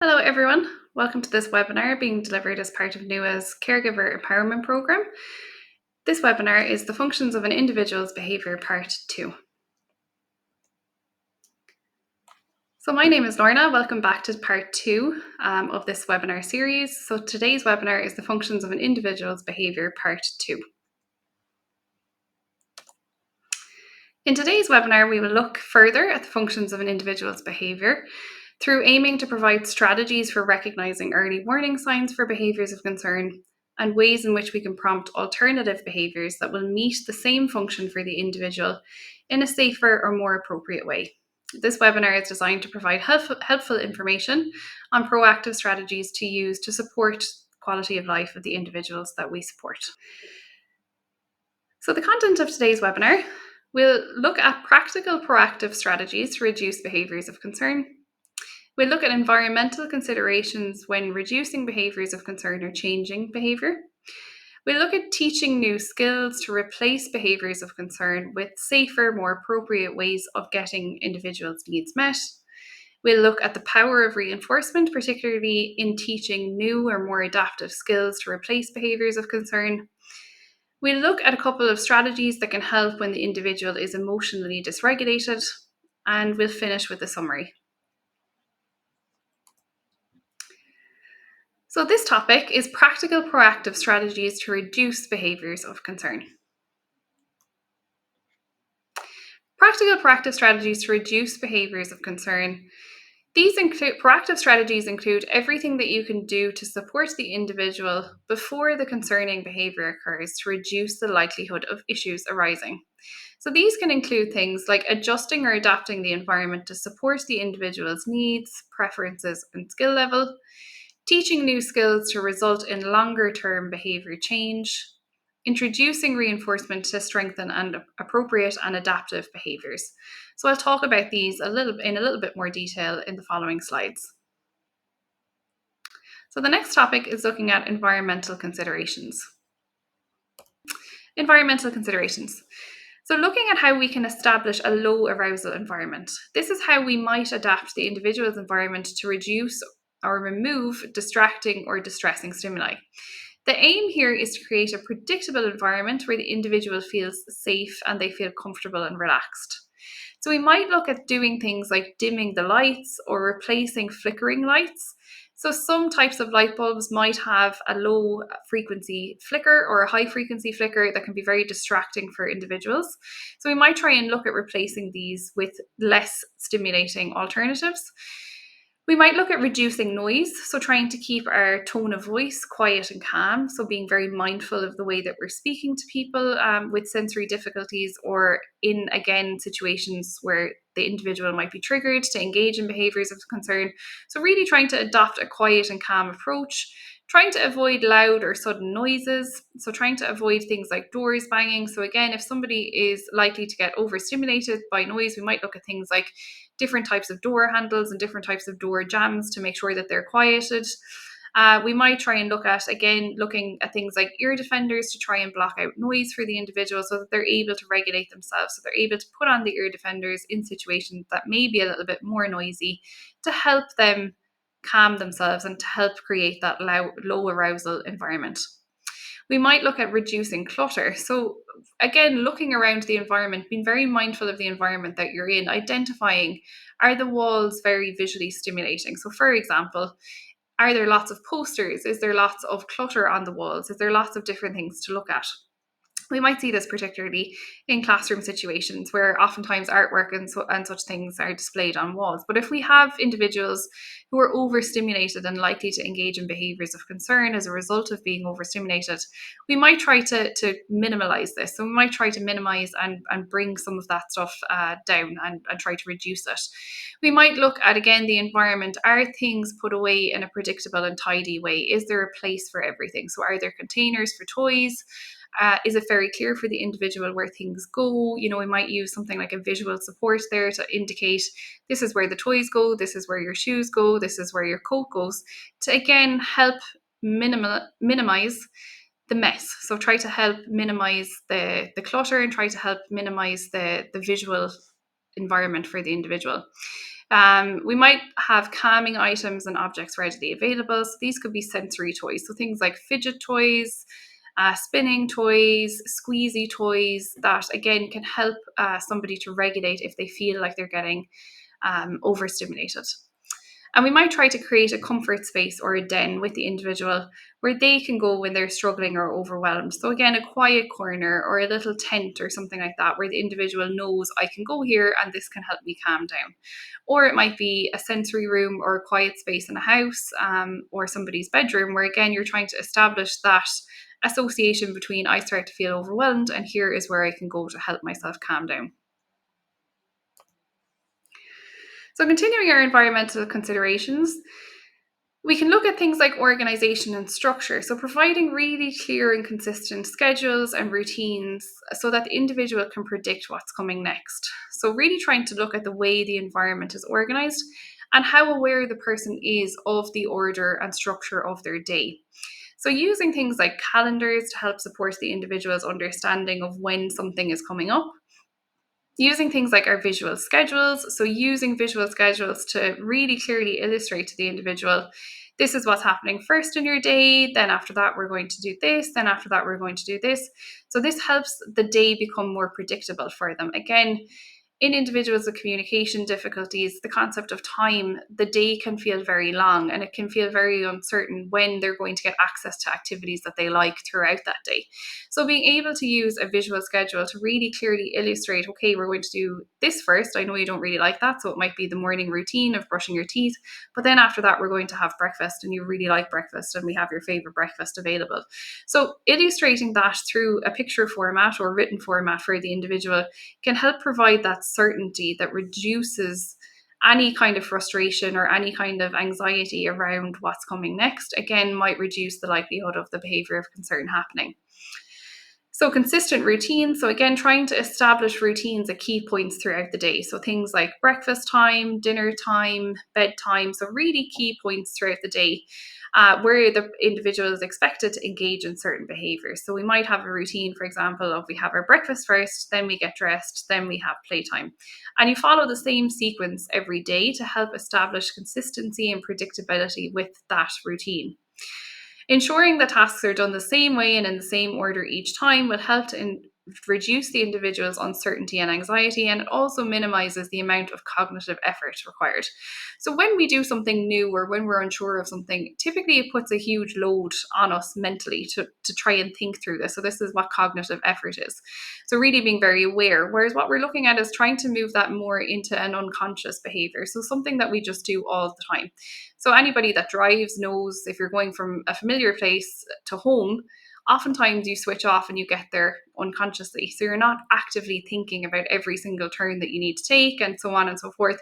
Hello everyone, welcome to this webinar being delivered as part of NUA's Caregiver Empowerment Programme. This webinar is the functions of an individual's behaviour part 2. So my name is Lorna, welcome back to part 2 of this webinar series. So today's webinar is the functions of an individual's behaviour part 2. In today's webinar, we will look further at the functions of an individual's behaviour through aiming to provide strategies for recognising early warning signs for behaviours of concern and ways in which we can prompt alternative behaviours that will meet the same function for the individual in a safer or more appropriate way. This webinar is designed to provide helpful information on proactive strategies to use to support quality of life of the individuals that we support. So the content of today's webinar will look at practical proactive strategies to reduce behaviours of concern. We'll look at environmental considerations when reducing behaviours of concern or changing behaviour. We'll look at teaching new skills to replace behaviours of concern with safer, more appropriate ways of getting individuals' needs met. We'll look at the power of reinforcement, particularly in teaching new or more adaptive skills to replace behaviours of concern. We'll look at a couple of strategies that can help when the individual is emotionally dysregulated, and we'll finish with a summary. So this topic is practical proactive strategies to reduce behaviours of concern. Practical proactive strategies to reduce behaviours of concern. Proactive strategies include everything that you can do to support the individual before the concerning behaviour occurs to reduce the likelihood of issues arising. So these can include things like adjusting or adapting the environment to support the individual's needs, preferences, and skill level, teaching new skills to result in longer-term behaviour change, introducing reinforcement to strengthen and appropriate and adaptive behaviours. So I'll talk about these in a little bit more detail in the following slides. So the next topic is looking at environmental considerations. Environmental considerations. So looking at how we can establish a low arousal environment. This is how we might adapt the individual's environment to reduce or remove distracting or distressing stimuli. The aim here is to create a predictable environment where the individual feels safe and they feel comfortable and relaxed. So we might look at doing things like dimming the lights or replacing flickering lights. So some types of light bulbs might have a low frequency flicker or a high frequency flicker that can be very distracting for individuals. So we might try and look at replacing these with less stimulating alternatives. We might look at reducing noise, so trying to keep our tone of voice quiet and calm, so being very mindful of the way that we're speaking to people with sensory difficulties or in, again, situations where the individual might be triggered to engage in behaviours of concern. So really trying to adopt a quiet and calm approach, trying to avoid loud or sudden noises, so trying to avoid things like doors banging. So again, if somebody is likely to get overstimulated by noise, we might look at things like different types of door handles and different types of door jambs to make sure that they're quieted. We might try and looking at things like ear defenders to try and block out noise for the individual so that they're able to regulate themselves. So they're able to put on the ear defenders in situations that may be a little bit more noisy to help them calm themselves and to help create that low arousal environment. We might look at reducing clutter. So again, looking around the environment, being very mindful of the environment that you're in, identifying, are the walls very visually stimulating? So for example, are there lots of posters? Is there lots of clutter on the walls? Is there lots of different things to look at? We might see this particularly in classroom situations where oftentimes artwork and such things are displayed on walls. But if we have individuals who are overstimulated and likely to engage in behaviours of concern as a result of being overstimulated, we might try to minimize this. So we might try to minimize and bring some of that stuff down and try to reduce it. We might look at, again, the environment. Are things put away in a predictable and tidy way? Is there a place for everything? So are there containers for toys? Is it very clear for the individual where things go? We might use something like a visual support there to indicate this is where the toys go, this is where your shoes go, this is where your coat goes, to again help minimize the mess. So try to help minimize the clutter and try to help minimize the visual environment for the individual. We might have calming items and objects readily available. So these could be sensory toys. So things like fidget toys, spinning toys, squeezy toys that again can help somebody to regulate if they feel like they're getting overstimulated. And we might try to create a comfort space or a den with the individual where they can go when they're struggling or overwhelmed. So, again, a quiet corner or a little tent or something like that where the individual knows I can go here and this can help me calm down. Or it might be a sensory room or a quiet space in a house or somebody's bedroom where, again, you're trying to establish that association between I start to feel overwhelmed and here is where I can go to help myself calm down. So, continuing our environmental considerations, we can look at things like organization and structure. So, providing really clear and consistent schedules and routines so that the individual can predict what's coming next. So, really trying to look at the way the environment is organized and how aware the person is of the order and structure of their day. So, using things like calendars to help support the individual's understanding of when something is coming up, using things like our visual schedules. So, using visual schedules to really clearly illustrate to the individual this is what's happening first in your day, then after that, we're going to do this, then after that, we're going to do this. So, this helps the day become more predictable for them. Again, in individuals with communication difficulties, the concept of time, the day can feel very long and it can feel very uncertain when they're going to get access to activities that they like throughout that day. So being able to use a visual schedule to really clearly illustrate, okay, we're going to do this first. I know you don't really like that, so it might be the morning routine of brushing your teeth, but then after that, we're going to have breakfast and you really like breakfast and we have your favorite breakfast available. So illustrating that through a picture format or written format for the individual can help provide that certainty that reduces any kind of frustration or any kind of anxiety around what's coming next. Again, might reduce the likelihood of the behavior of concern happening. So, consistent routines. So, again, trying to establish routines at key points throughout the day. So, things like breakfast time, dinner time, bedtime. So, really key points throughout the day where the individual is expected to engage in certain behaviors. So, we might have a routine, for example, of we have our breakfast first, then we get dressed, then we have playtime. And you follow the same sequence every day to help establish consistency and predictability with that routine. Ensuring that tasks are done the same way and in the same order each time will help to reduce the individual's uncertainty and anxiety, and it also minimizes the amount of cognitive effort required. So, when we do something new or when we're unsure of something, typically it puts a huge load on us mentally to try and think through this. So, this is what cognitive effort is. So, really being very aware. Whereas, what we're looking at is trying to move that more into an unconscious behavior. So, something that we just do all the time. So anybody that drives knows if you're going from a familiar place to home, oftentimes you switch off and you get there unconsciously. So you're not actively thinking about every single turn that you need to take and so on and so forth.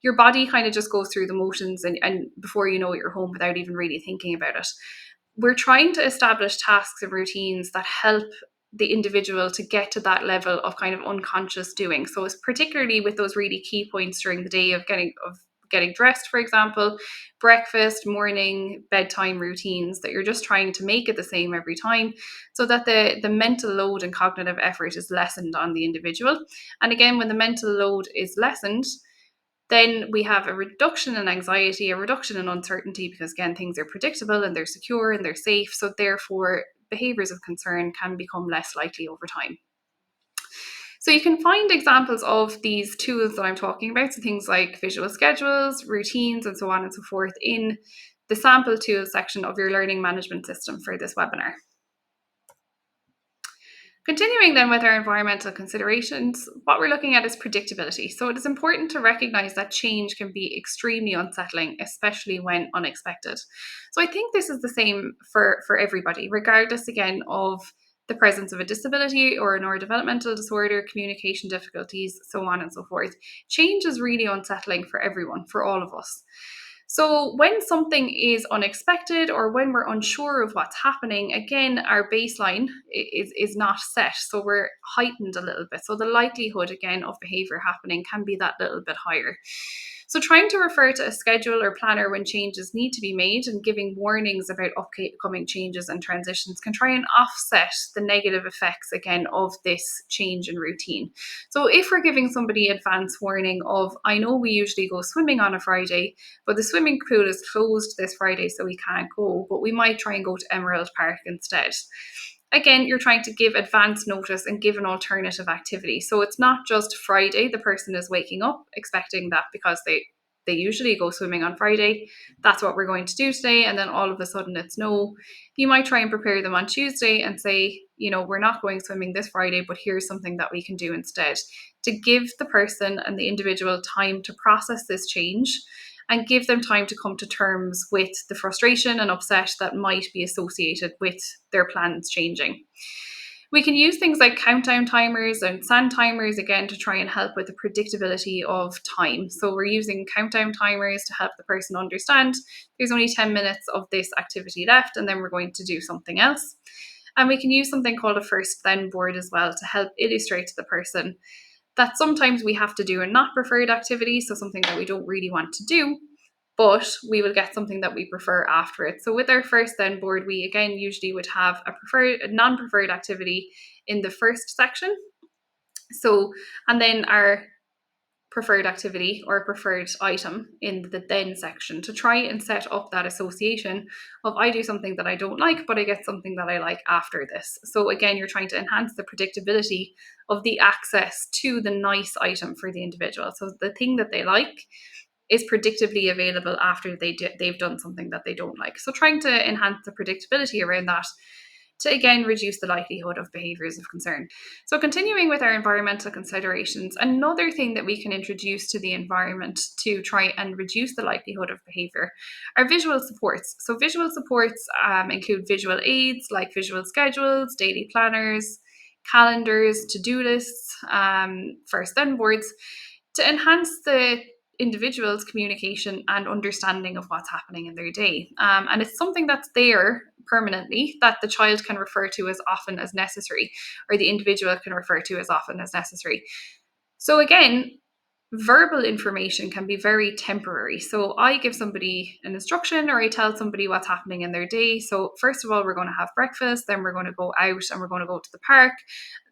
Your body kind of just goes through the motions and before you know it, you're home without even really thinking about it. We're trying to establish tasks and routines that help the individual to get to that level of kind of unconscious doing. So it's particularly with those really key points during the day of getting dressed, for example, breakfast, morning, bedtime routines that you're just trying to make it the same every time so that the mental load and cognitive effort is lessened on the individual. And again, when the mental load is lessened, then we have a reduction in anxiety, a reduction in uncertainty, because again, things are predictable and they're secure and they're safe. So therefore, behaviors of concern can become less likely over time. So you can find examples of these tools that I'm talking about, so things like visual schedules, routines, and so on and so forth in the sample tools section of your learning management system for this webinar. Continuing then with our environmental considerations, what we're looking at is predictability. So it is important to recognize that change can be extremely unsettling, especially when unexpected. So I think this is the same for everybody, regardless again of the presence of a disability or a neurodevelopmental disorder, communication difficulties, so on and so forth. Change is really unsettling for everyone, for all of us. So when something is unexpected or when we're unsure of what's happening, again, our baseline is not set. So we're heightened a little bit. So the likelihood, again, of behavior happening can be that little bit higher. So trying to refer to a schedule or planner when changes need to be made and giving warnings about upcoming changes and transitions can try and offset the negative effects again of this change in routine. So if we're giving somebody advance warning of, I know we usually go swimming on a Friday, but the swimming pool is closed this Friday, so we can't go, but we might try and go to Emerald Park instead. Again, you're trying to give advance notice and give an alternative activity. So it's not just Friday, the person is waking up expecting that because they usually go swimming on Friday. That's what we're going to do today. And then all of a sudden it's no. You might try and prepare them on Tuesday and say, we're not going swimming this Friday, but here's something that we can do instead, to give the person and the individual time to process this change and give them time to come to terms with the frustration and upset that might be associated with their plans changing. We can use things like countdown timers and sand timers again to try and help with the predictability of time. So we're using countdown timers to help the person understand there's only 10 minutes of this activity left and then we're going to do something else. And we can use something called a first then board as well to help illustrate to the person that sometimes we have to do a not preferred activity, so something that we don't really want to do, but we will get something that we prefer after it. So with our first then board, we again usually would have a non-preferred activity in the first section. So, and then our preferred activity or preferred item in the then section to try and set up that association of I do something that I don't like, but I get something that I like after this. So again, you're trying to enhance the predictability of the access to the nice item for the individual. So the thing that they like is predictably available after they've done something that they don't like. So trying to enhance the predictability around that to again reduce the likelihood of behaviours of concern. So continuing with our environmental considerations, another thing that we can introduce to the environment to try and reduce the likelihood of behaviour are visual supports. So visual supports include visual aids like visual schedules, daily planners, calendars, to-do lists, first then boards, to enhance the individual's communication and understanding of what's happening in their day. And it's something that's there permanently that the child can refer to as often as necessary, or the individual can refer to as often as necessary. So again, verbal information can be very temporary. So I give somebody an instruction or I tell somebody what's happening in their day. So first of all, we're going to have breakfast, then we're going to go out and we're going to go to the park.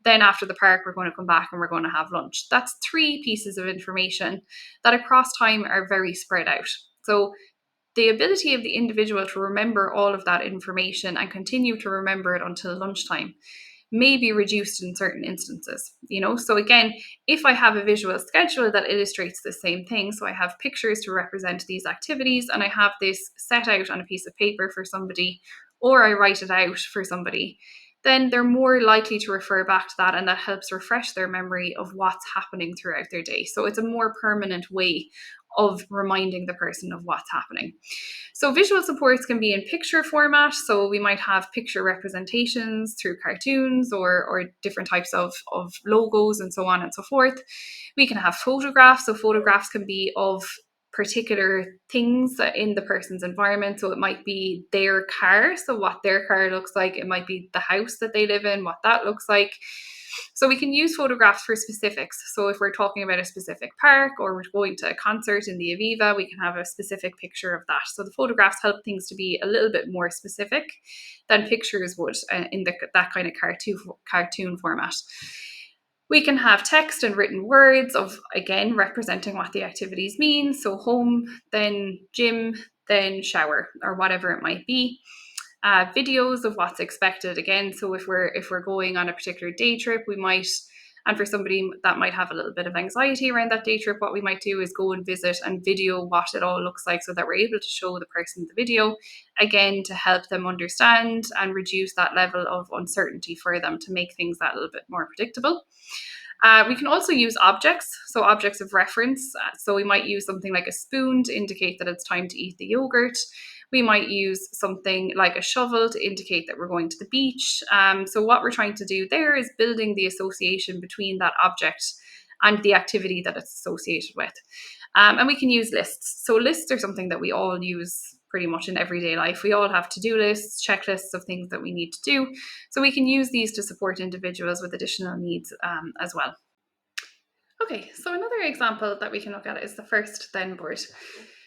Then after the park, we're going to come back and we're going to have lunch. That's 3 pieces of information that across time are very spread out. So the ability of the individual to remember all of that information and continue to remember it until lunchtime may be reduced in certain instances, So again, if I have a visual schedule that illustrates the same thing, so I have pictures to represent these activities and I have this set out on a piece of paper for somebody, or I write it out for somebody, then they're more likely to refer back to that, and that helps refresh their memory of what's happening throughout their day. So it's a more permanent way of reminding the person of what's happening. So visual supports can be in picture format. So we might have picture representations through cartoons or different types of logos and so on and so forth. We can have photographs. So photographs can be of particular things in the person's environment. So it might be their car, so what their car looks like. It might be the house that they live in, what that looks like. So we can use photographs for specifics. So if we're talking about a specific park or we're going to a concert in the Aviva, we can have a specific picture of that. So the photographs help things to be a little bit more specific than pictures would in that kind of cartoon format. We can have text and written words of, again, representing what the activities mean. So home, then gym, then shower, or whatever it might be. Videos of what's expected again. So if we're going on a particular day trip, we might, and for somebody that might have a little bit of anxiety around that day trip, what we might do is go and visit and video what it all looks like so that we're able to show the person the video, again, to help them understand and reduce that level of uncertainty for them, to make things that little bit more predictable. We can also use objects, so objects of reference. So we might use something like a spoon to indicate that it's time to eat the yogurt. We might use something like a shovel to indicate that we're going to the beach. So what we're trying to do there is building the association between that object and the activity that it's associated with. And we can use lists. So lists are something that we all use pretty much in everyday life. We all have to-do lists, checklists of things that we need to do. So we can use these to support individuals with additional needs as well. Okay, so another example that we can look at is the first then board.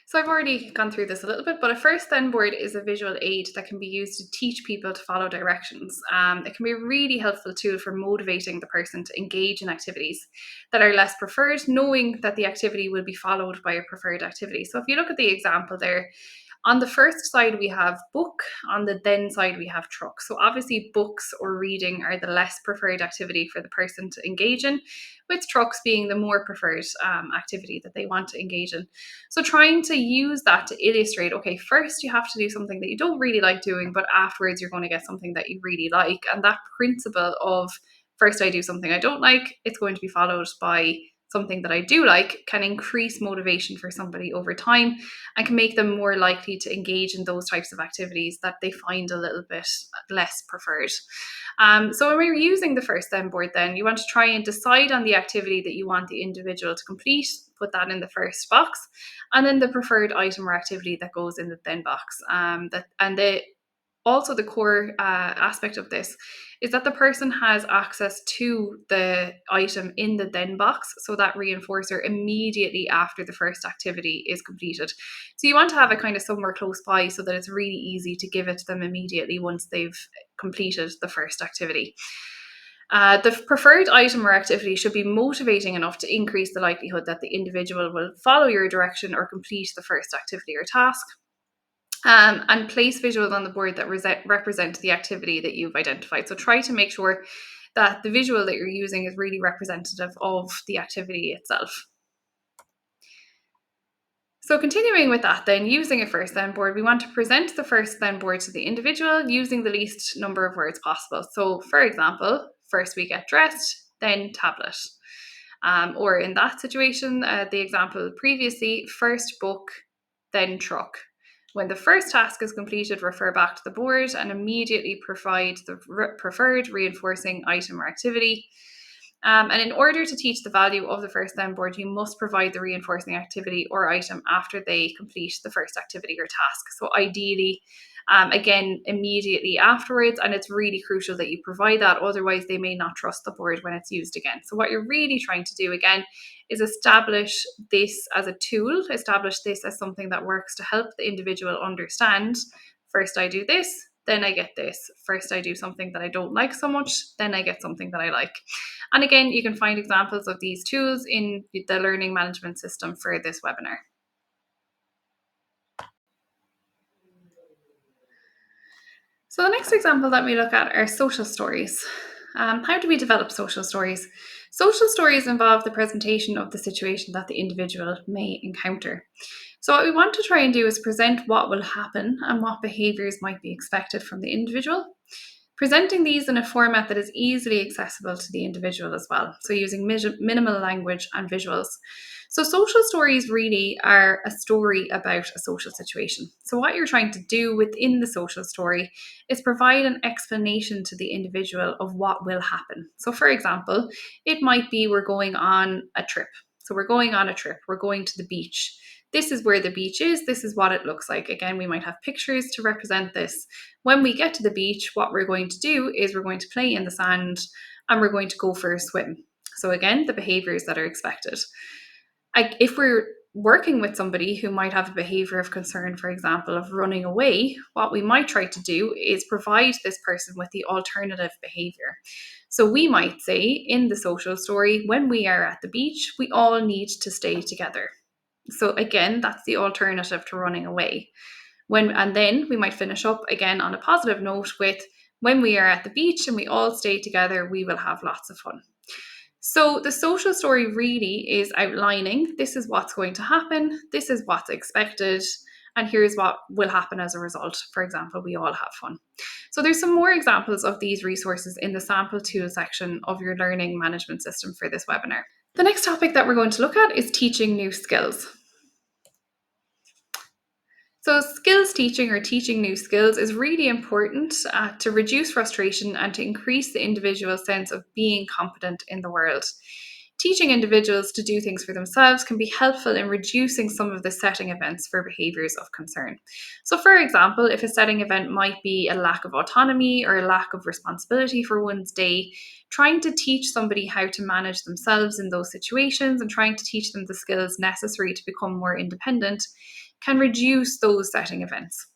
So I've already gone through this a little bit, but a first then board is a visual aid that can be used to teach people to follow directions. It can be a really helpful tool for motivating the person to engage in activities that are less preferred, knowing that the activity will be followed by a preferred activity. So if you look at the example there, on the first side, we have book. On the then side, we have truck. So obviously, books or reading are the less preferred activity for the person to engage in, with trucks being the more preferred activity that they want to engage in. So trying to use that to illustrate, okay, first you have to do something that you don't really like doing, but afterwards you're going to get something that you really like. And that principle of first I do something I don't like, it's going to be followed by something that I do like, can increase motivation for somebody over time and can make them more likely to engage in those types of activities that they find a little bit less preferred. So when we're using the first then board, then you want to try and decide on the activity that you want the individual to complete, put that in the first box, and then the preferred item or activity that goes in the then box. Also, the core aspect of this is that the person has access to the item in the then box, so that reinforcer immediately after the first activity is completed. So you want to have it kind of somewhere close by so that it's really easy to give it to them immediately once they've completed the first activity. The preferred item or activity should be motivating enough to increase the likelihood that the individual will follow your direction or complete the first activity or task. And place visuals on the board that represent the activity that you've identified. So try to make sure that the visual that you're using is really representative of the activity itself. So continuing with that, then using a first then board, we want to present the first then board to the individual using the least number of words possible. So for example, first we get dressed, then tablet. Or in that situation, the example previously, first book, then truck. When the first task is completed, refer back to the board and immediately provide the preferred reinforcing item or activity. And in order to teach the value of the first then board, you must provide the reinforcing activity or item after they complete the first activity or task. So ideally, again, immediately afterwards, and it's really crucial that you provide that, otherwise they may not trust the board when it's used again. So what you're really trying to do again is establish this as a tool, establish this as something that works to help the individual understand, first I do this, then I get this. First I do something that I don't like so much, then I get something that I like. And again, you can find examples of these tools in the learning management system for this webinar. So the next example that we look at are social stories. How do we develop social stories? Social stories involve the presentation of the situation that the individual may encounter. So what we want to try and do is present what will happen and what behaviours might be expected from the individual. Presenting these in a format that is easily accessible to the individual as well. So using minimal language and visuals. So social stories really are a story about a social situation. So what you're trying to do within the social story is provide an explanation to the individual of what will happen. So for example, it might be we're going on a trip. So we're going on a trip, we're going to the beach. This is where the beach is, this is what it looks like. Again, we might have pictures to represent this. When we get to the beach, what we're going to do is we're going to play in the sand and we're going to go for a swim. So again, the behaviours that are expected. If we're working with somebody who might have a behaviour of concern, for example, of running away, what we might try to do is provide this person with the alternative behaviour. So we might say in the social story, when we are at the beach, we all need to stay together. So again, that's the alternative to running away. And then we might finish up again on a positive note with, when we are at the beach and we all stay together, we will have lots of fun. So the social story really is outlining, this is what's going to happen, this is what's expected, and here's what will happen as a result. For example, we all have fun. So there's some more examples of these resources in the sample tool section of your learning management system for this webinar. The next topic that we're going to look at is teaching new skills. So skills teaching or teaching new skills is really important to reduce frustration and to increase the individual's sense of being competent in the world. Teaching individuals to do things for themselves can be helpful in reducing some of the setting events for behaviours of concern. So, for example, if a setting event might be a lack of autonomy or a lack of responsibility for one's day, trying to teach somebody how to manage themselves in those situations and trying to teach them the skills necessary to become more independent can reduce those setting events.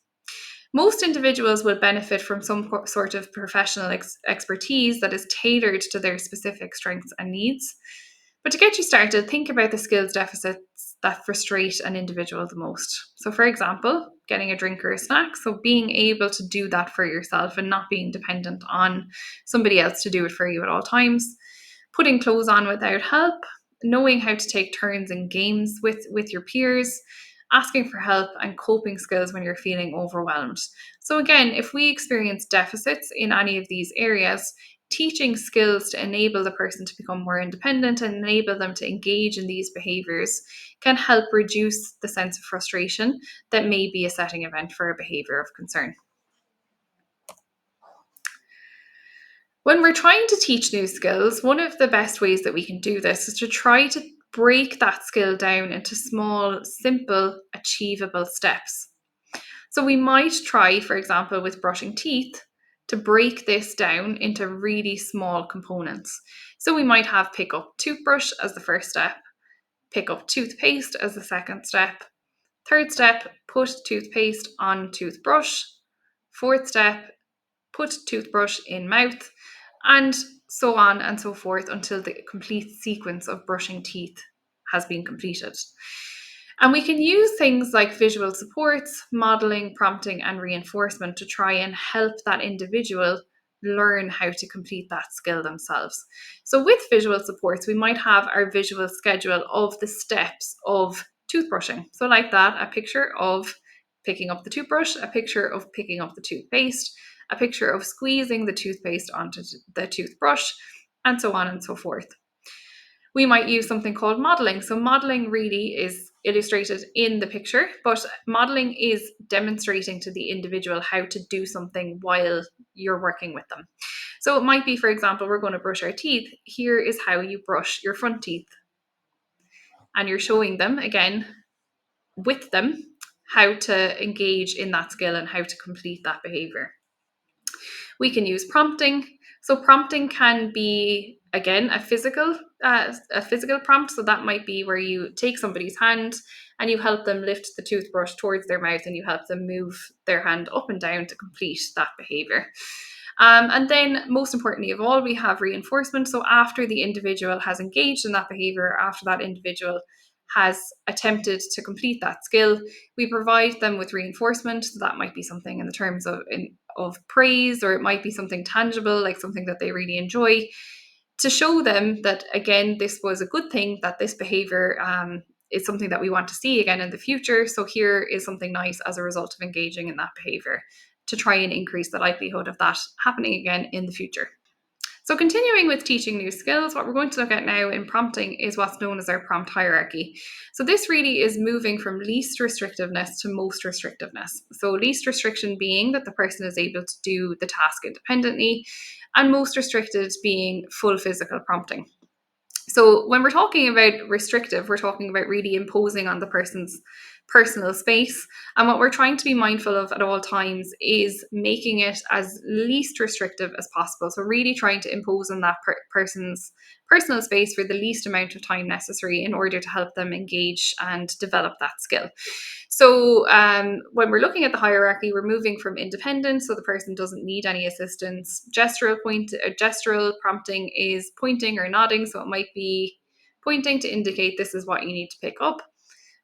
Most individuals will benefit from some sort of professional expertise that is tailored to their specific strengths and needs. But to get you started, think about the skills deficits that frustrate an individual the most. So, for example, getting a drink or a snack. So, being able to do that for yourself and not being dependent on somebody else to do it for you at all times. Putting clothes on without help, knowing how to take turns in games with your peers, asking for help, and coping skills when you're feeling overwhelmed. So, again, if we experience deficits in any of these areas, teaching skills to enable the person to become more independent and enable them to engage in these behaviours can help reduce the sense of frustration that may be a setting event for a behaviour of concern. When we're trying to teach new skills, one of the best ways that we can do this is to try to break that skill down into small, simple, achievable steps. So we might try, for example, with brushing teeth, to break this down into really small components. So we might have pick up toothbrush as the first step, pick up toothpaste as the second step, third step, put toothpaste on toothbrush, fourth step, put toothbrush in mouth, and so on and so forth until the complete sequence of brushing teeth has been completed. And we can use things like visual supports, modeling, prompting, and reinforcement to try and help that individual learn how to complete that skill themselves. So, with visual supports, we might have our visual schedule of the steps of toothbrushing. So, like that, a picture of picking up the toothbrush, a picture of picking up the toothpaste, a picture of squeezing the toothpaste onto the toothbrush, and so on and so forth. We might use something called modeling. So, modeling really is illustrated in the picture, but modeling is demonstrating to the individual how to do something while you're working with them. So, it might be, for example, we're going to brush our teeth. Here is how you brush your front teeth. And you're showing them, again, with them, how to engage in that skill and how to complete that behavior. We can use prompting. So prompting can be, again, a physical prompt. So that might be where you take somebody's hand and you help them lift the toothbrush towards their mouth and you help them move their hand up and down to complete that behavior. And then, most importantly of all, we have reinforcement. So after the individual has engaged in that behavior, after that individual has attempted to complete that skill, we provide them with reinforcement. So that might be something in the terms of praise, or it might be something tangible, like something that they really enjoy, to show them that, again, this was a good thing, that this behavior is something that we want to see again in the future. So here is something nice as a result of engaging in that behavior, to try and increase the likelihood of that happening again in the future. So, continuing with teaching new skills, what we're going to look at now in prompting is what's known as our prompt hierarchy. So this really is moving from least restrictiveness to most restrictiveness. So least restriction being that the person is able to do the task independently, and most restricted being full physical prompting. So when we're talking about restrictive, we're talking about really imposing on the person's personal space. And what we're trying to be mindful of at all times is making it as least restrictive as possible. So really trying to impose on that person's personal space for the least amount of time necessary in order to help them engage and develop that skill. So when we're looking at the hierarchy, we're moving from independence, so the person doesn't need any assistance. Gestural prompting is pointing or nodding, so it might be pointing to indicate this is what you need to pick up.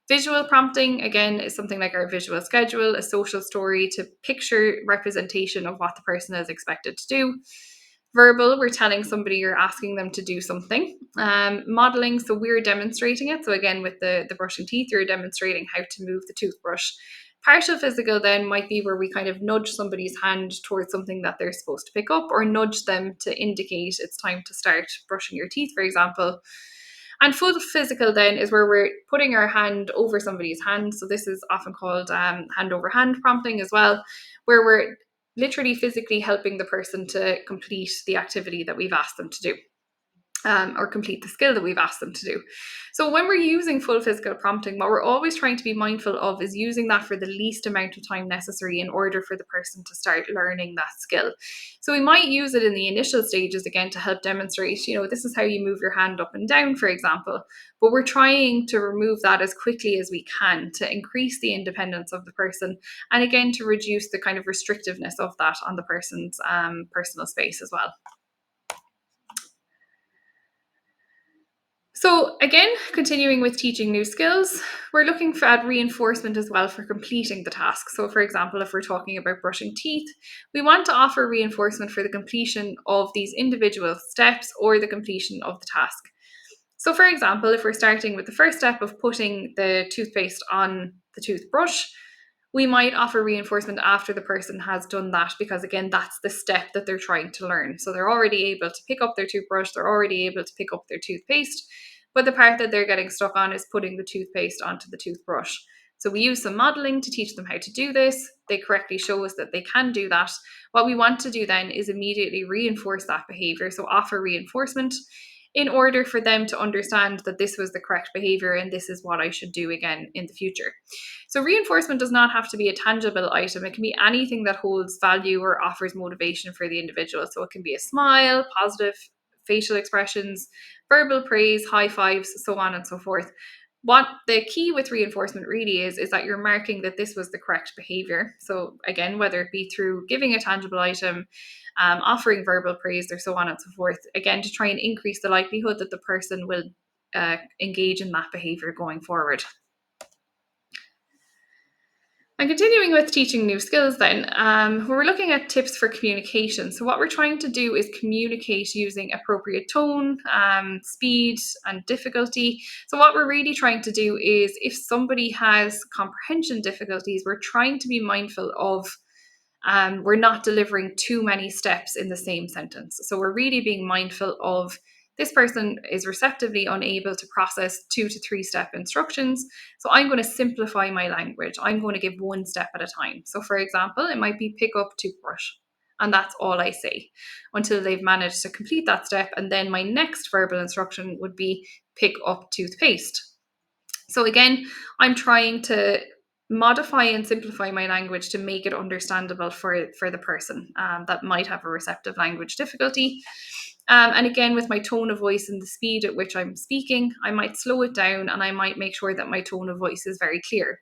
Visual prompting, again, is something like our visual schedule, a social story to picture representation of what the person is expected to do. Verbal, we're telling somebody, you're asking them to do something. Modeling, so we're demonstrating it. So again, with the brushing teeth, you're demonstrating how to move the toothbrush. Partial physical then might be where we kind of nudge somebody's hand towards something that they're supposed to pick up, or nudge them to indicate it's time to start brushing your teeth, for example. And full physical then is where we're putting our hand over somebody's hand. So this is often called hand over hand prompting as well, where we're literally physically helping the person to complete the activity that we've asked them to do. or complete the skill that we've asked them to do. So when we're using full physical prompting, what we're always trying to be mindful of is using that for the least amount of time necessary in order for the person to start learning that skill. So we might use it in the initial stages again to help demonstrate, this is how you move your hand up and down, for example. But we're trying to remove that as quickly as we can to increase the independence of the person, and again to reduce the kind of restrictiveness of that on the person's personal space as well. So again, continuing with teaching new skills, we're looking at reinforcement as well for completing the task. So for example, if we're talking about brushing teeth, we want to offer reinforcement for the completion of these individual steps or the completion of the task. So for example, if we're starting with the first step of putting the toothpaste on the toothbrush, we might offer reinforcement after the person has done that, because again, that's the step that they're trying to learn. So they're already able to pick up their toothbrush, they're already able to pick up their toothpaste, but the part that they're getting stuck on is putting the toothpaste onto the toothbrush. So we use some modeling to teach them how to do this. They correctly show us that they can do that. What we want to do then is immediately reinforce that behavior, so offer reinforcement in order for them to understand that this was the correct behavior and this is what I should do again in the future. So reinforcement does not have to be a tangible item. It can be anything that holds value or offers motivation for the individual. So it can be a smile, positive facial expressions, verbal praise, high fives, so on and so forth. What the key with reinforcement really is that you're marking that this was the correct behavior. So again, whether it be through giving a tangible item, offering verbal praise, or so on and so forth, again, to try and increase the likelihood that the person will engage in that behavior going forward. And continuing with teaching new skills then, we're looking at tips for communication. So what we're trying to do is communicate using appropriate tone, speed and difficulty. So what we're really trying to do is, if somebody has comprehension difficulties, we're trying to be mindful of we're not delivering too many steps in the same sentence. So we're really being mindful of this person is receptively unable to process 2 to 3 step instructions. So I'm going to simplify my language. I'm going to give one step at a time. So for example, it might be pick up toothbrush. And that's all I say until they've managed to complete that step. And then my next verbal instruction would be pick up toothpaste. So again, I'm trying to modify and simplify my language to make it understandable for the person that might have a receptive language difficulty. And again, with my tone of voice and the speed at which I'm speaking, I might slow it down and I might make sure that my tone of voice is very clear.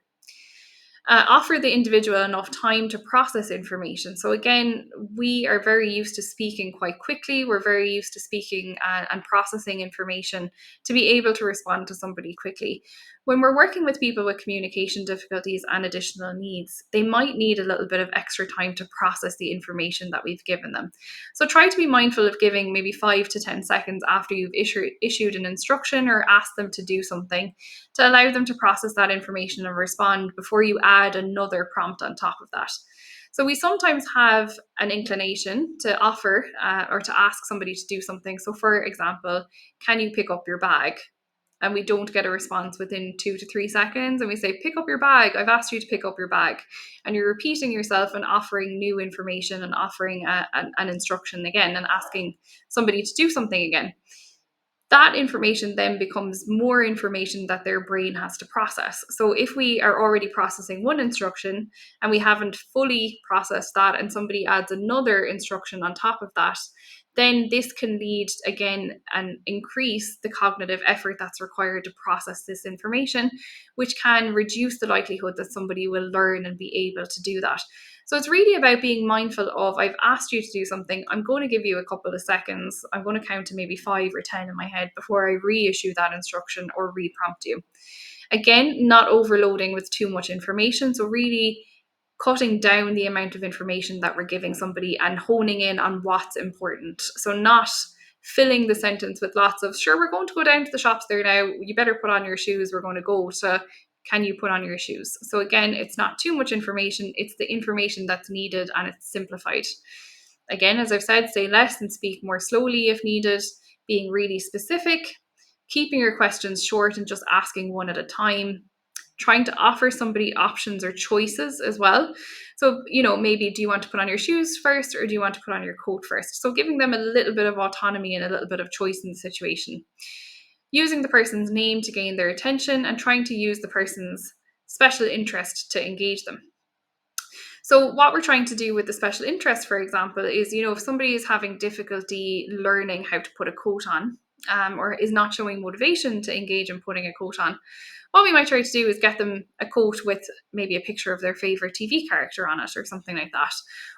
Offer the individual enough time to process information. So again, we are very used to speaking quite quickly. We're very used to speaking and processing information to be able to respond to somebody quickly. When we're working with people with communication difficulties and additional needs, they might need a little bit of extra time to process the information that we've given them. So try to be mindful of giving maybe 5 to 10 seconds after you've issued an instruction or asked them to do something, to allow them to process that information and respond before you add another prompt on top of that. So we sometimes have an inclination to offer or to ask somebody to do something. So for example, can you pick up your bag? And we don't get a response within 2 to 3 seconds. And we say, pick up your bag. I've asked you to pick up your bag. And you're repeating yourself and offering new information and offering an instruction again and asking somebody to do something again. That information then becomes more information that their brain has to process. So if we are already processing one instruction and we haven't fully processed that and somebody adds another instruction on top of that, then this can lead again and increase the cognitive effort that's required to process this information, which can reduce the likelihood that somebody will learn and be able to do that. So it's really about being mindful of, I've asked you to do something, I'm going to give you a couple of seconds, I'm going to count to maybe 5 or 10 in my head before I reissue that instruction or reprompt you. Again, not overloading with too much information, so really cutting down the amount of information that we're giving somebody and honing in on what's important. So not filling the sentence with lots of, sure, we're going to go down to the shops there now, you better put on your shoes, we're going to go, to can you put on your shoes? So again, it's not too much information, it's the information that's needed and it's simplified. Again, as I've said, say less and speak more slowly if needed, being really specific, keeping your questions short and just asking one at a time, trying to offer somebody options or choices as well. So, maybe do you want to put on your shoes first or do you want to put on your coat first? So giving them a little bit of autonomy and a little bit of choice in the situation. Using the person's name to gain their attention and trying to use the person's special interest to engage them. So what we're trying to do with the special interest, for example, is, if somebody is having difficulty learning how to put a coat on, or is not showing motivation to engage in putting a coat on, what we might try to do is get them a coat with maybe a picture of their favorite TV character on it or something like that.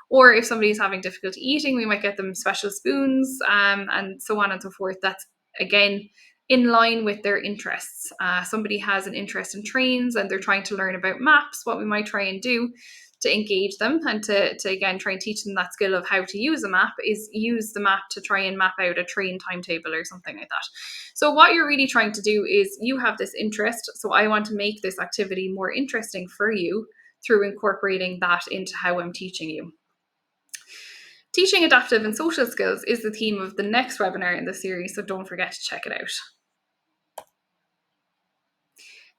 Or if somebody's having difficulty eating, we might get them special spoons, and so on and so forth. That's, again, in line with their interests. Somebody has an interest in trains and they're trying to learn about maps. What we might try and do to engage them and to again try and teach them that skill of how to use a map is use the map to try and map out a train timetable or something like that. So what you're really trying to do is, you have this interest, so I want to make this activity more interesting for you through incorporating that into how I'm teaching you. Teaching adaptive and social skills is the theme of the next webinar in the series, so don't forget to check it out.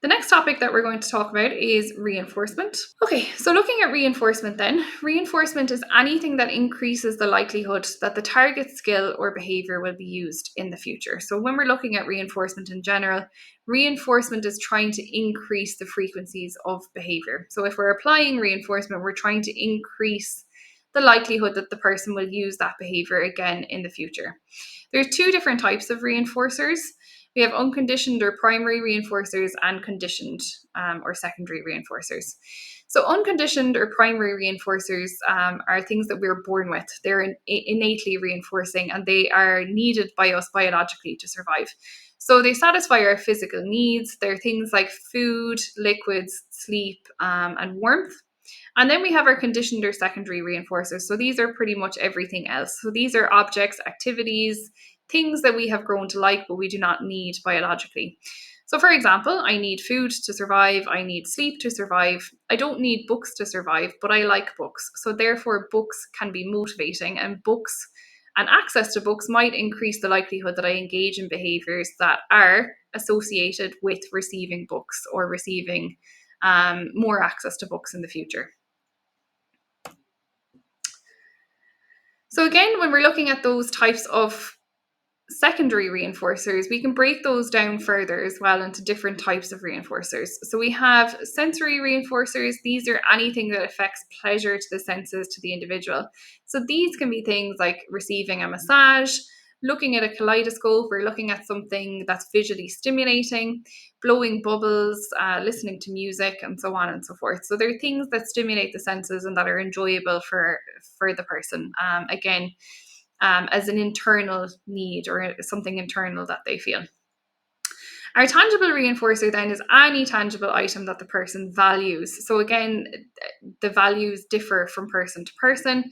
The next topic that we're going to talk about is reinforcement. Okay, so looking at reinforcement then, reinforcement is anything that increases the likelihood that the target skill or behaviour will be used in the future. So when we're looking at reinforcement in general, reinforcement is trying to increase the frequencies of behaviour. So if we're applying reinforcement, we're trying to increase the likelihood that the person will use that behaviour again in the future. There's two different types of reinforcers. We have unconditioned or primary reinforcers and conditioned or secondary reinforcers. So unconditioned or primary reinforcers are things that we're born with. They're innately reinforcing and they are needed by us biologically to survive. So they satisfy our physical needs. They're things like food, liquids, sleep, and warmth. And then we have our conditioned or secondary reinforcers. So these are pretty much everything else. So these are objects, activities, things that we have grown to like, but we do not need biologically. So for example, I need food to survive. I need sleep to survive. I don't need books to survive, but I like books. So therefore, books can be motivating, and books and access to books might increase the likelihood that I engage in behaviors that are associated with receiving books or receiving more access to books in the future. So again, when we're looking at those types of secondary reinforcers, we can break those down further as well into different types of reinforcers. So we have sensory reinforcers. These are anything that affects pleasure to the senses to the individual. So these can be things like receiving a massage, looking at a kaleidoscope, or looking at something that's visually stimulating, blowing bubbles, listening to music, and so on and so forth. So they're things that stimulate the senses and that are enjoyable for the person. Again, as an internal need or something internal that they feel. Our tangible reinforcer then is any tangible item that the person values. So again, the values differ from person to person.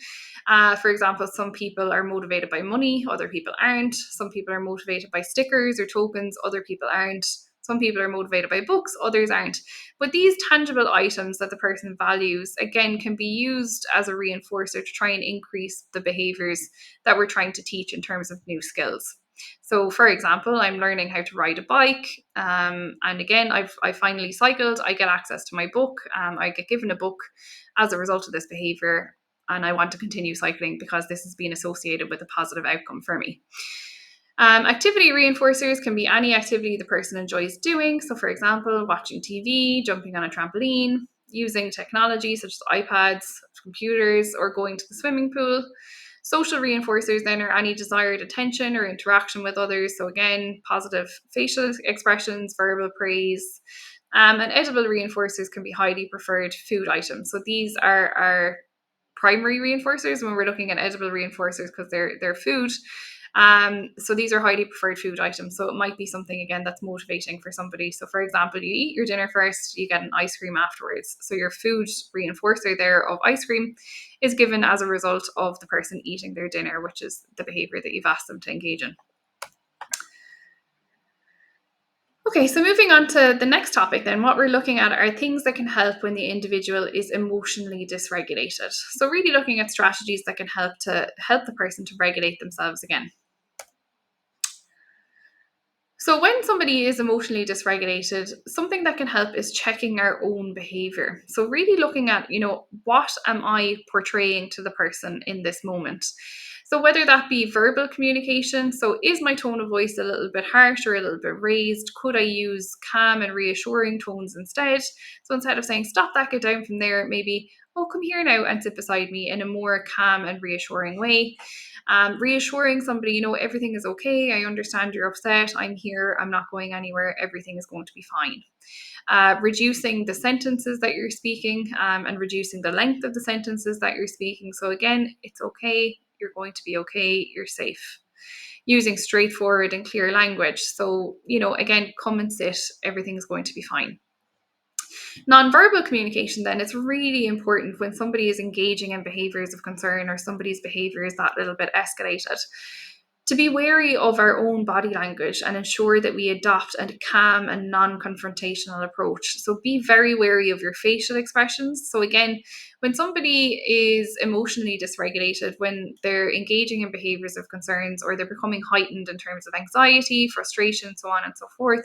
For example, some people are motivated by money, other people aren't. Some people are motivated by stickers or tokens, other people aren't. Some people are motivated by books, others aren't. But these tangible items that the person values, again, can be used as a reinforcer to try and increase the behaviours that we're trying to teach in terms of new skills. So, for example, I'm learning how to ride a bike, and again, I finally cycled. I get access to my book. I get given a book as a result of this behaviour, and I want to continue cycling because this has been associated with a positive outcome for me. Activity reinforcers can be any activity the person enjoys doing. So, for example, watching TV, jumping on a trampoline, using technology such as iPads, computers, or going to the swimming pool. Social reinforcers then are any desired attention or interaction with others. So again, positive facial expressions, verbal praise. And edible reinforcers can be highly preferred food items. So these are our primary reinforcers when we're looking at edible reinforcers because they're food. So these are highly preferred food items. So it might be something, again, that's motivating for somebody. So for example, you eat your dinner first, you get an ice cream afterwards. So your food reinforcer there of ice cream is given as a result of the person eating their dinner, which is the behavior that you've asked them to engage in. Okay, so moving on to the next topic then, what we're looking at are things that can help when the individual is emotionally dysregulated. So really looking at strategies that can help the person to regulate themselves again. So, when somebody is emotionally dysregulated, something that can help is checking our own behavior. So, really looking at, what am I portraying to the person in this moment? So, whether that be verbal communication, so is my tone of voice a little bit harsh or a little bit raised? Could I use calm and reassuring tones instead? So, instead of saying, stop that, get down from there, maybe, oh, come here now and sit beside me in a more calm and reassuring way. Reassuring somebody, everything is okay. I understand you're upset. I'm here. I'm not going anywhere. Everything is going to be fine. Reducing the sentences that you're speaking, and reducing the length of the sentences that you're speaking. So, again, it's okay. You're going to be okay. You're safe. Using straightforward and clear language. So, again, come and sit. Everything's going to be fine. Nonverbal communication, then, it's really important when somebody is engaging in behaviors of concern or somebody's behavior is that little bit escalated, to be wary of our own body language and ensure that we adopt a calm and non-confrontational approach. So be very wary of your facial expressions. So again, when somebody is emotionally dysregulated, when they're engaging in behaviors of concerns or they're becoming heightened in terms of anxiety, frustration, so on and so forth,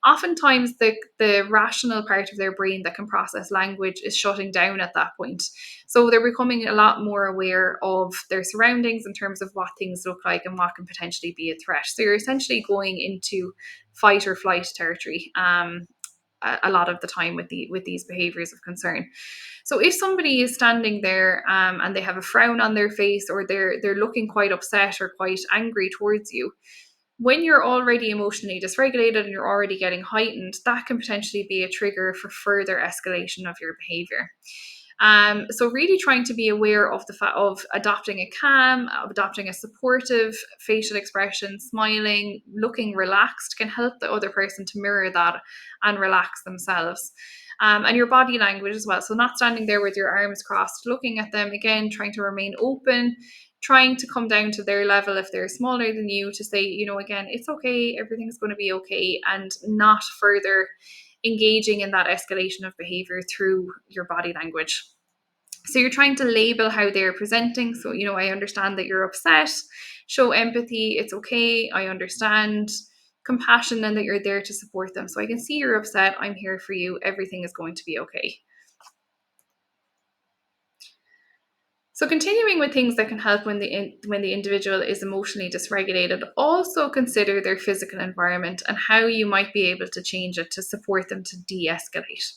oftentimes the rational part of their brain that can process language is shutting down at that point. So they're becoming a lot more aware of their surroundings in terms of what things look like and what can potentially be a threat. So you're essentially going into fight or flight territory. A lot of the time with these behaviors of concern. So if somebody is standing there, and they have a frown on their face, or they're looking quite upset or quite angry towards you, when you're already emotionally dysregulated and you're already getting heightened, that can potentially be a trigger for further escalation of your behavior. So really trying to be aware of the fact of adopting a calm, of adopting a supportive facial expression, smiling, looking relaxed can help the other person to mirror that and relax themselves. And your body language as well. So not standing there with your arms crossed, looking at them again, trying to remain open, trying to come down to their level if they're smaller than you, to say, again, it's okay, everything's going to be okay, and not further engaging in that escalation of behavior through your body language. So you're trying to label how they're presenting. So, I understand that you're upset. Show empathy. It's okay. I understand. Compassion, and that you're there to support them. So I can see you're upset. I'm here for you. Everything is going to be okay. So continuing with things that can help when the individual is emotionally dysregulated, also consider their physical environment and how you might be able to change it to support them to de-escalate.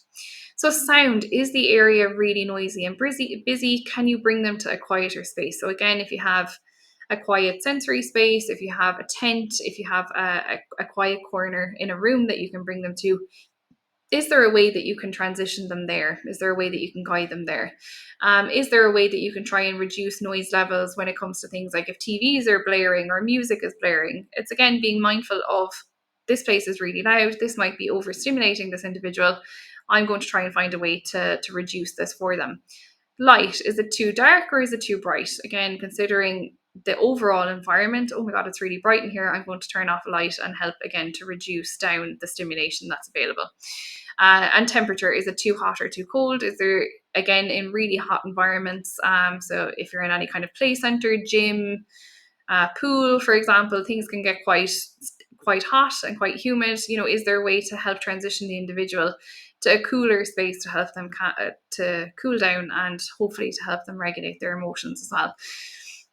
So sound, is the area really noisy and busy? Can you bring them to a quieter space? So again, if you have a quiet sensory space, if you have a tent, if you have a quiet corner in a room that you can bring them to, is there a way that you can transition them there? Is there a way that you can guide them there? Is there a way that you can try and reduce noise levels when it comes to things like if TVs are blaring or music is blaring? It's again being mindful of, this place is really loud. This might be overstimulating this individual. I'm going to try and find a way to reduce this for them. Light, is it too dark or is it too bright? Again, considering the overall environment, oh my God, it's really bright in here, I'm going to turn off a light and help again to reduce down the stimulation that's available. And temperature, is it too hot or too cold? Is there, again, in really hot environments, so if you're in any kind of play center, gym, pool, for example, things can get quite hot and quite humid. Is there a way to help transition the individual to a cooler space to help them to cool down and hopefully to help them regulate their emotions as well?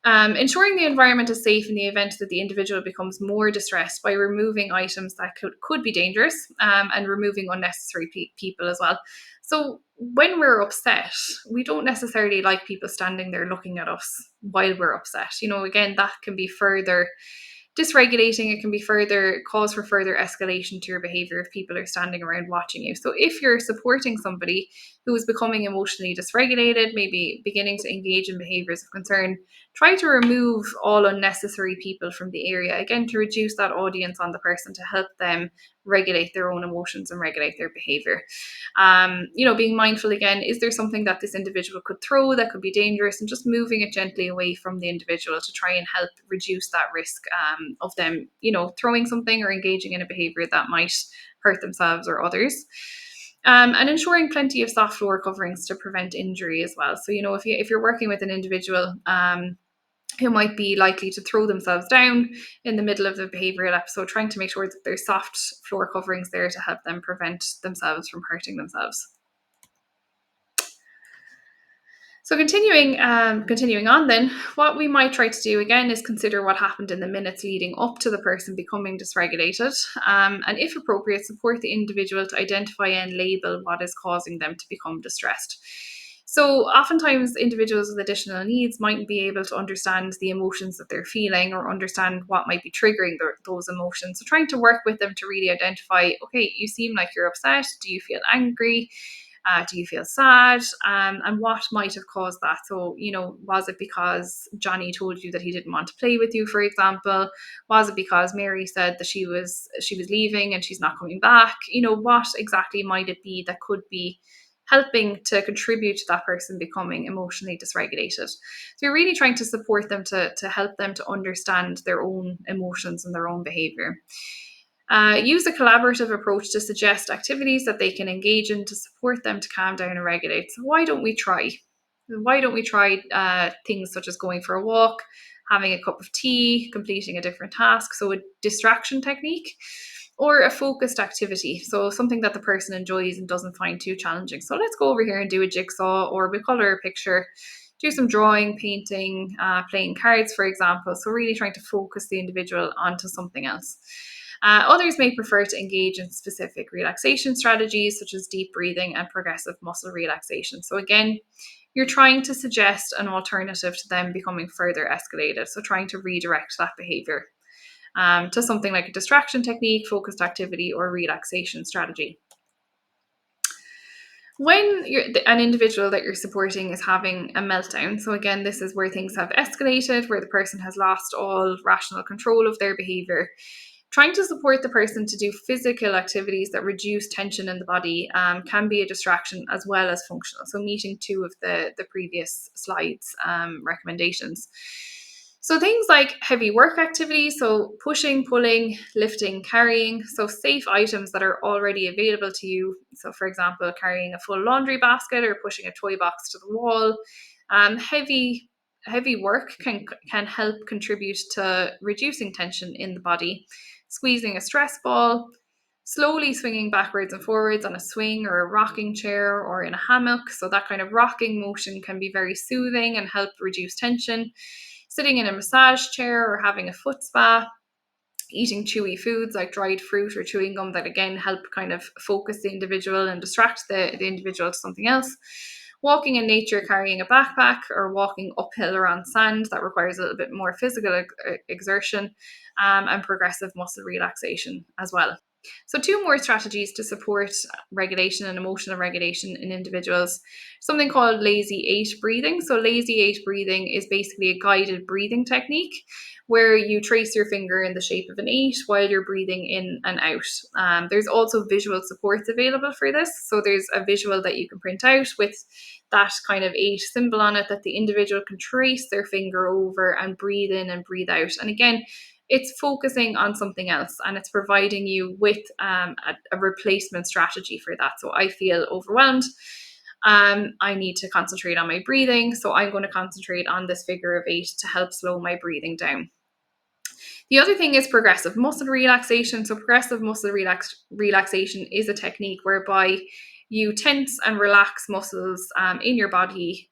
Ensuring the environment is safe in the event that the individual becomes more distressed by removing items that could be dangerous, and removing unnecessary people as well. So when we're upset, we don't necessarily like people standing there looking at us while we're upset. Again, that can be further dysregulating. It can be further cause for further escalation to your behavior if people are standing around watching you. So if you're supporting somebody who is becoming emotionally dysregulated, maybe beginning to engage in behaviors of concern, try to remove all unnecessary people from the area, again, to reduce that audience on the person, to help them regulate their own emotions and regulate their behavior. Being mindful again, is there something that this individual could throw that could be dangerous, and just moving it gently away from the individual to try and help reduce that risk, of them, throwing something or engaging in a behavior that might hurt themselves or others. And ensuring plenty of soft floor coverings to prevent injury as well. So, if you're working with an individual, who might be likely to throw themselves down in the middle of the behavioural episode, trying to make sure that there's soft floor coverings there to help them prevent themselves from hurting themselves. So continuing on then, what we might try to do again is consider what happened in the minutes leading up to the person becoming dysregulated, and if appropriate, support the individual to identify and label what is causing them to become distressed. So oftentimes individuals with additional needs mightn't be able to understand the emotions that they're feeling or understand what might be triggering those emotions. So trying to work with them to really identify, okay, you seem like you're upset. Do you feel angry? Do you feel sad? And what might have caused that? So, was it because Johnny told you that he didn't want to play with you, for example? Was it because Mary said that she was leaving and she's not coming back? What exactly might it be that could be helping to contribute to that person becoming emotionally dysregulated? So you're really trying to support them to help them to understand their own emotions and their own behavior. Use a collaborative approach to suggest activities that they can engage in to support them to calm down and regulate. So why don't we try? Why don't we try things such as going for a walk, having a cup of tea, completing a different task? So a distraction technique, or a focused activity. So something that the person enjoys and doesn't find too challenging. So let's go over here and do a jigsaw, or we color a picture, do some drawing, painting, playing cards, for example. So really trying to focus the individual onto something else. Others may prefer to engage in specific relaxation strategies such as deep breathing and progressive muscle relaxation. So again, you're trying to suggest an alternative to them becoming further escalated. So trying to redirect that behavior to something like a distraction technique, focused activity, or relaxation strategy. When an individual that you're supporting is having a meltdown, so again, this is where things have escalated, where the person has lost all rational control of their behavior. Trying to support the person to do physical activities that reduce tension in the body can be a distraction as well as functional. So meeting two of the previous slides recommendations. So things like heavy work activities, so pushing, pulling, lifting, carrying, so safe items that are already available to you. So for example, carrying a full laundry basket or pushing a toy box to the wall. Heavy work can help contribute to reducing tension in the body. Squeezing a stress ball, slowly swinging backwards and forwards on a swing or a rocking chair or in a hammock. So that kind of rocking motion can be very soothing and help reduce tension. Sitting in a massage chair or having a foot spa. Eating chewy foods like dried fruit or chewing gum that again help kind of focus the individual and distract the individual to something else. Walking in nature, carrying a backpack, or walking uphill or on sand that requires a little bit more physical exertion, and progressive muscle relaxation as well. So, two more strategies to support regulation and emotional regulation in individuals. Something called lazy 8 breathing. So, lazy 8 breathing is basically a guided breathing technique where you trace your finger in the shape of an 8 while you're breathing in and out. There's also visual supports available for this. So, there's a visual that you can print out with that kind of 8 symbol on it that the individual can trace their finger over and breathe in and breathe out. And again, it's focusing on something else and it's providing you with a replacement strategy for that. So I feel overwhelmed. I need to concentrate on my breathing. So I'm going to concentrate on this figure of 8 to help slow my breathing down. The other thing is progressive muscle relaxation. So progressive muscle relaxation is a technique whereby you tense and relax muscles in your body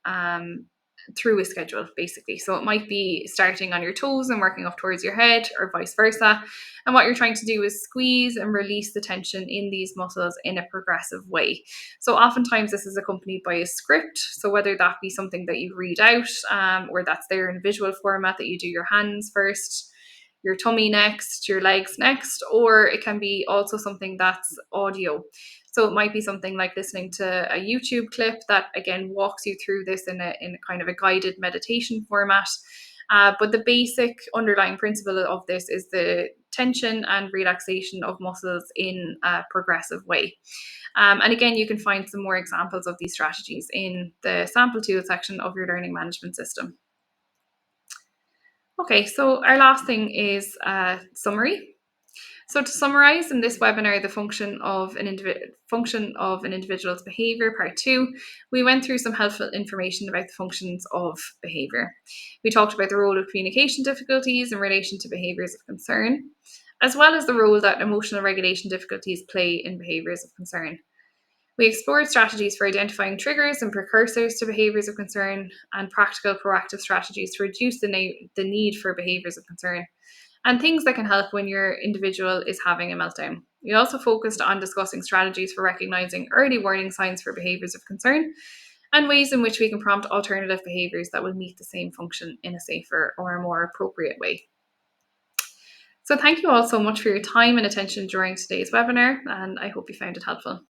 through a schedule, basically. So it might be starting on your toes and working up towards your head or vice versa. And what you're trying to do is squeeze and release the tension in these muscles in a progressive way. So oftentimes this is accompanied by a script. So whether that be something that you read out or that's there in visual format, that you do your hands first, your tummy next, your legs next, or it can be also something that's audio. So it might be something like listening to a YouTube clip that again walks you through this in a kind of a guided meditation format. But the basic underlying principle of this is the tension and relaxation of muscles in a progressive way. And again, you can find some more examples of these strategies in the sample tool section of your learning management system. Okay, so our last thing is summary. So to summarise in this webinar, the function of an individual's behaviour, part 2, we went through some helpful information about the functions of behaviour. We talked about the role of communication difficulties in relation to behaviours of concern, as well as the role that emotional regulation difficulties play in behaviours of concern. We explored strategies for identifying triggers and precursors to behaviours of concern and practical proactive strategies to reduce the need for behaviours of concern, and things that can help when your individual is having a meltdown. We also focused on discussing strategies for recognising early warning signs for behaviours of concern and ways in which we can prompt alternative behaviours that will meet the same function in a safer or a more appropriate way. So thank you all so much for your time and attention during today's webinar, and I hope you found it helpful.